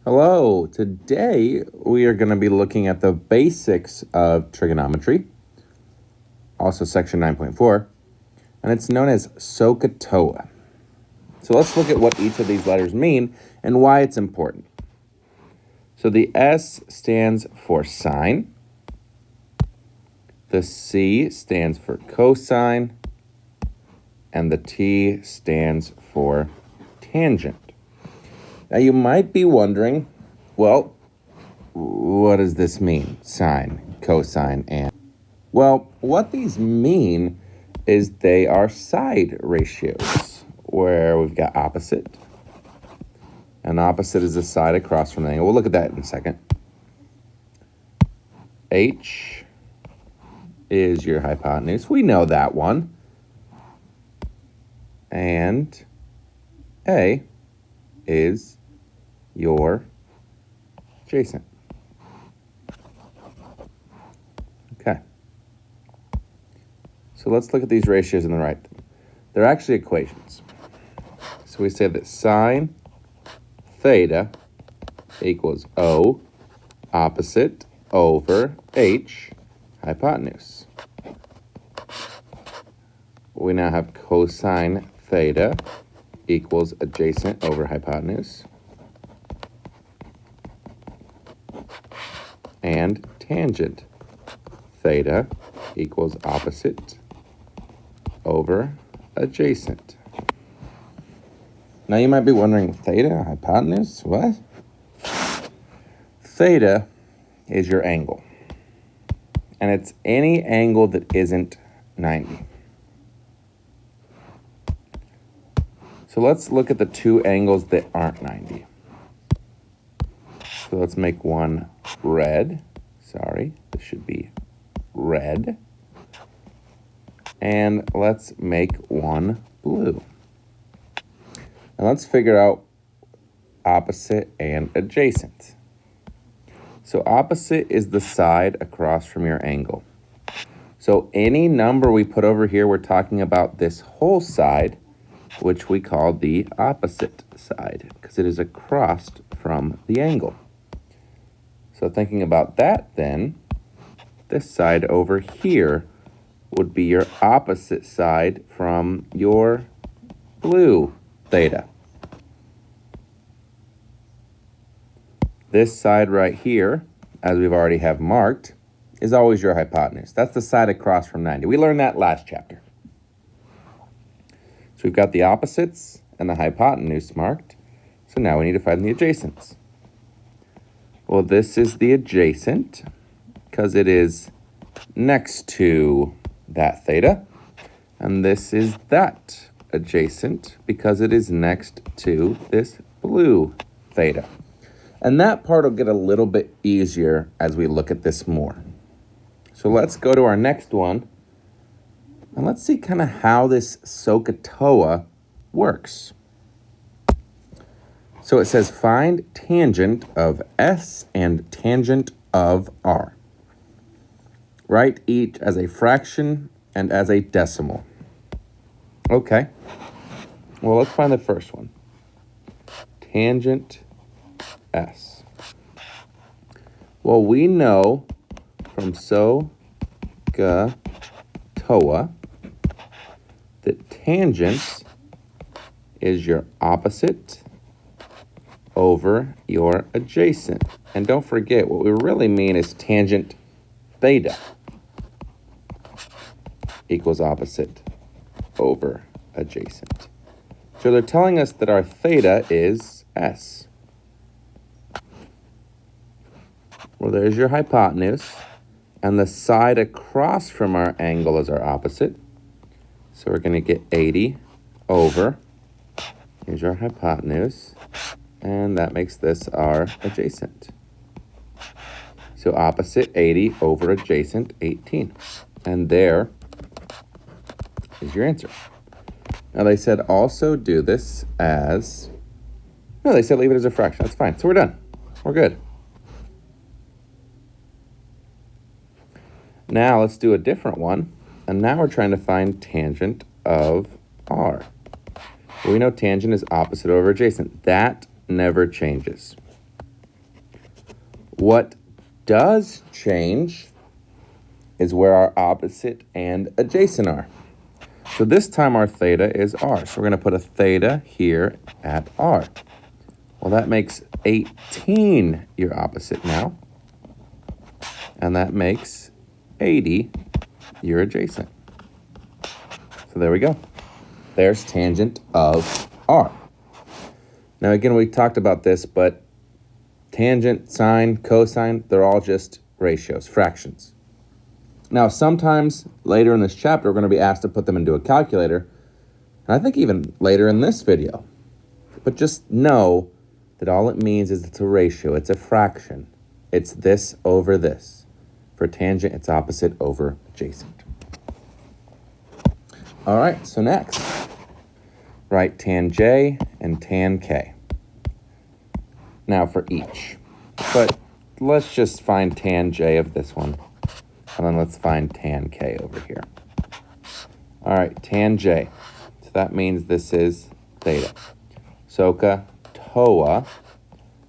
Hello, today we are going to be looking at the basics of trigonometry, also section 9.4, and it's known as SOHCAHTOA. So let's look at what each of these letters mean and why it's important. So the S stands for sine, the C stands for cosine, and the T stands for tangent. Now you might be wondering, well, what does this mean? Sine, cosine, and... Well, what these mean is they are side ratios, where we've got opposite. An opposite is a side across from the angle. We'll look at that in a second. H is your hypotenuse. We know that one. And A is your adjacent. Okay. So let's look at these ratios on the right. They're actually equations. So we say that sine theta equals O opposite over H hypotenuse. We now have cosine theta equals adjacent over hypotenuse. And tangent theta equals opposite over adjacent. Now you might be wondering, theta, hypotenuse, what? Theta is your angle. And it's any angle that isn't 90. So let's look at the two angles that aren't 90. So let's make one red. Sorry, this should be red. And let's make one blue. Now let's figure out opposite and adjacent. So opposite is the side across from your angle. So any number we put over here, we're talking about this whole side, which we call the opposite side, because it is across from the angle. So thinking about that then, this side over here would be your opposite side from your blue theta. This side right here, as we've already have marked, is always your hypotenuse. That's the side across from 90. We learned that last chapter. So we've got the opposites and the hypotenuse marked. So now we need to find the adjacents. Well, this is the adjacent because it is next to that theta. And this is that adjacent because it is next to this blue theta. And that part will get a little bit easier as we look at this more. So let's go to our next one. And let's see kind of how this SOHCAHTOA works. So it says find tangent of S and tangent of R. Write each as a fraction and as a decimal. Okay. Well, let's find the first one. Tangent S. Well, we know from SOHCAHTOA that tangent is your opposite over your adjacent. And don't forget, what we really mean is tangent theta equals opposite over adjacent. So they're telling us that our theta is S. Well, there's your hypotenuse, and the side across from our angle is our opposite. So we're going to get 80 over, here's our hypotenuse, and that makes this our adjacent. So opposite 80 over adjacent 18. And there is your answer. Now they said also do this as, no, they said leave it as a fraction. That's fine. So we're done. We're good. Now let's do a different one. And now we're trying to find tangent of R. We know tangent is opposite over adjacent. That never changes. What does change is where our opposite and adjacent are. So this time our theta is r. So we're going to put a theta here at r. Well, that makes 18 your opposite now. And that makes 80 your adjacent. So there we go. There's tangent of r. Now again, we talked about this, but tangent, sine, cosine, they're all just ratios, fractions. Now, sometimes later in this chapter, we're going to be asked to put them into a calculator, and I think even later in this video. But just know that all it means is it's a ratio, it's a fraction. It's this over this. For tangent, it's opposite over adjacent. All right, so next, write tan J and tan K. Now for each. But let's just find tan J of this one. And then let's find tan K over here. All right, tan J. So that means this is theta. SOHCAHTOA.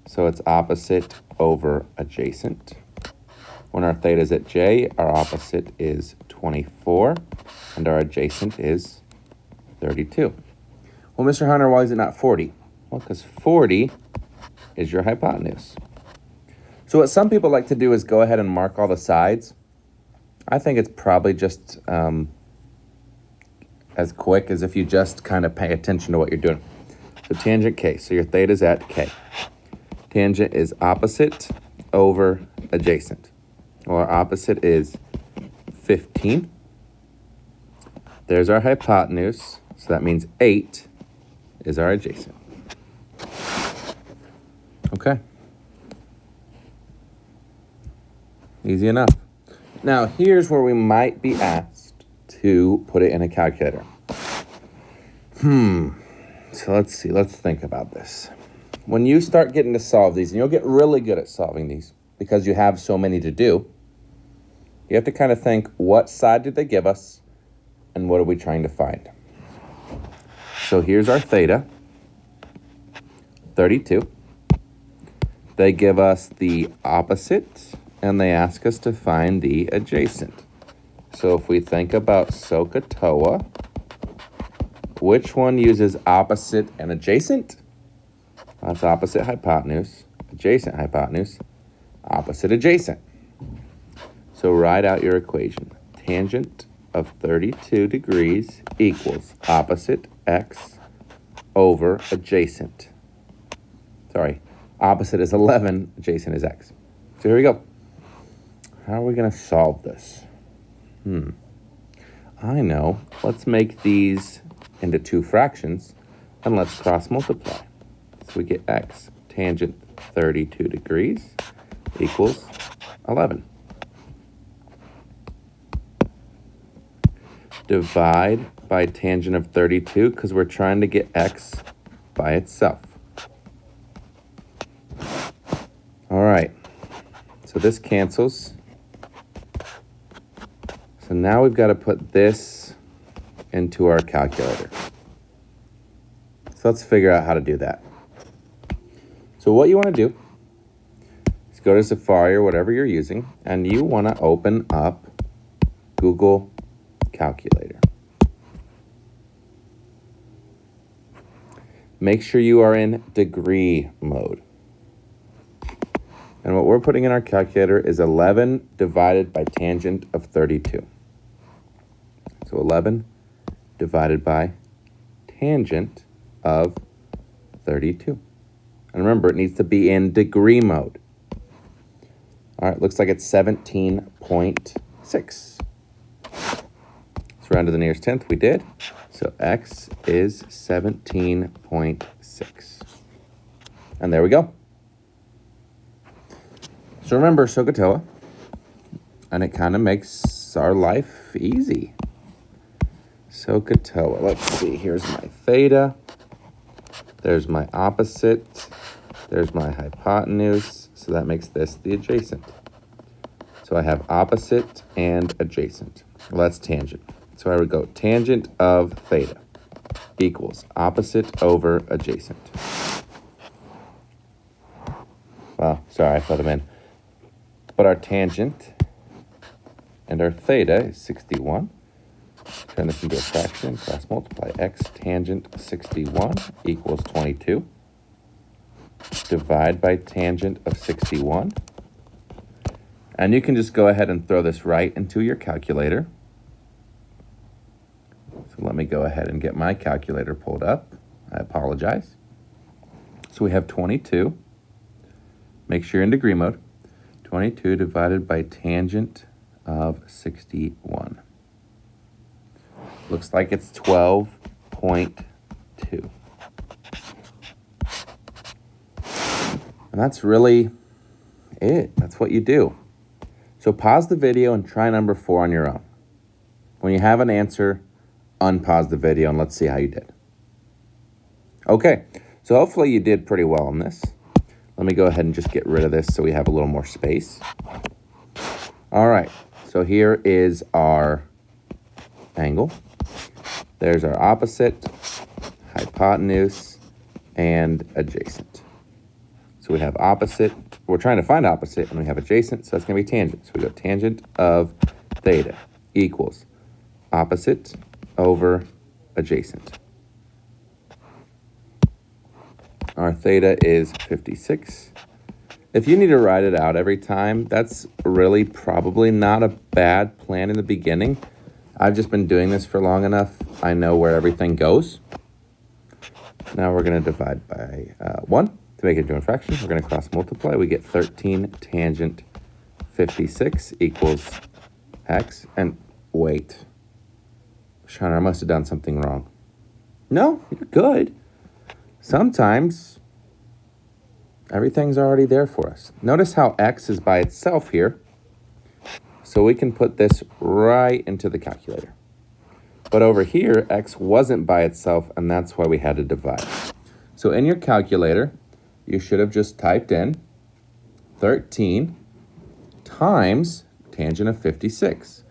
So it's opposite over adjacent. When our theta is at J, our opposite is 24. And our adjacent is 32. Well, Mr. Hunter, why is it not 40? Well, because 40 is your hypotenuse. So what some people like to do is go ahead and mark all the sides. I think it's probably just as quick as if you just kind of pay attention to what you're doing. So tangent K, so your theta is at K. Tangent is opposite over adjacent. Well, our opposite is 15. There's our hypotenuse, so that means 8 is our adjacent. Okay. Easy enough. Now, here's where we might be asked to put it in a calculator. So let's see. Let's think about this. When you start getting to solve these, and you'll get really good at solving these because you have so many to do, you have to kind of think, what side did they give us, and what are we trying to find? So here's our theta, 32. They give us the opposite, and they ask us to find the adjacent. So if we think about SOHCAHTOA, which one uses opposite and adjacent? That's opposite hypotenuse, adjacent hypotenuse, opposite adjacent. So write out your equation. Tangent of 32 degrees equals opposite x over adjacent. Sorry, opposite is 11, adjacent is x. So here we go. How are we going to solve this? I know. Let's make these into two fractions, and let's cross multiply. So we get x tangent 32 degrees equals 11. Divide by tangent of 32 because we're trying to get x by itself. All right, so this cancels. So now we've got to put this into our calculator. So let's figure out how to do that. So what you want to do is go to Safari or whatever you're using, and you want to open up Google Calculator. Make sure you are in degree mode. And what we're putting in our calculator is 11 divided by tangent of 32. So 11 divided by tangent of 32. And remember, it needs to be in degree mode. All right, looks like it's 17.6. Let's round to the nearest tenth. We did. So x is 17.6. And there we go. So remember SOHCAHTOA, and it kind of makes our life easy. SOHCAHTOA. Let's see. Here's my theta. There's my opposite. There's my hypotenuse. So that makes this the adjacent. So I have opposite and adjacent. Well, that's tangent. So I would go tangent of theta equals opposite over adjacent. Well, sorry, I filled them in. But our tangent and our theta is 61. Turn this into a fraction, cross multiply. X tangent 61 equals 22. Divide by tangent of 61. And you can just go ahead and throw this right into your calculator. So let me go ahead and get my calculator pulled up. I apologize. So we have 22. Make sure you're in degree mode. 22 divided by tangent of 61. Looks like it's 12.2. And that's really it. That's what you do. So pause the video and try number 4 on your own. When you have an answer, unpause the video and let's see how you did. Okay, so hopefully you did pretty well on this. Let me go ahead and just get rid of this so we have a little more space. All right, so here is our angle. There's our opposite, hypotenuse, and adjacent. So we have opposite. We're trying to find opposite, and we have adjacent, so that's going to be tangent. So we go tangent of theta equals opposite over adjacent. Our theta is 56. If you need to write it out every time, that's really probably not a bad plan in the beginning. I've just been doing this for long enough. I know where everything goes. Now we're going to divide by 1. To make it into a fraction, we're going to cross multiply. We get 13 tangent 56 equals x. And wait. Shiner, I must have done something wrong. No, you're good. Sometimes everything's already there for us. Notice how x is by itself here. So we can put this right into the calculator. But over here, x wasn't by itself, and that's why we had to divide. So in your calculator, you should have just typed in 13 times tangent of 56.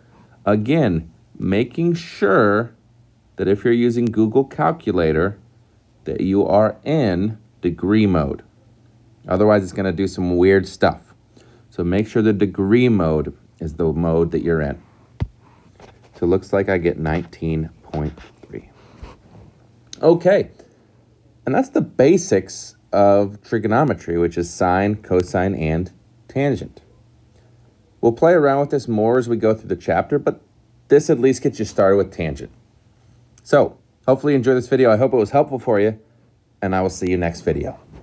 Again, making sure that if you're using Google Calculator, that you are in degree mode. Otherwise, it's going to do some weird stuff. So make sure the degree mode is the mode that you're in. So it looks like I get 19.3. Okay, and that's the basics of trigonometry, which is sine, cosine, and tangent. We'll play around with this more as we go through the chapter, but this at least gets you started with tangent. So hopefully you enjoyed this video. I hope it was helpful for you, and I will see you next video.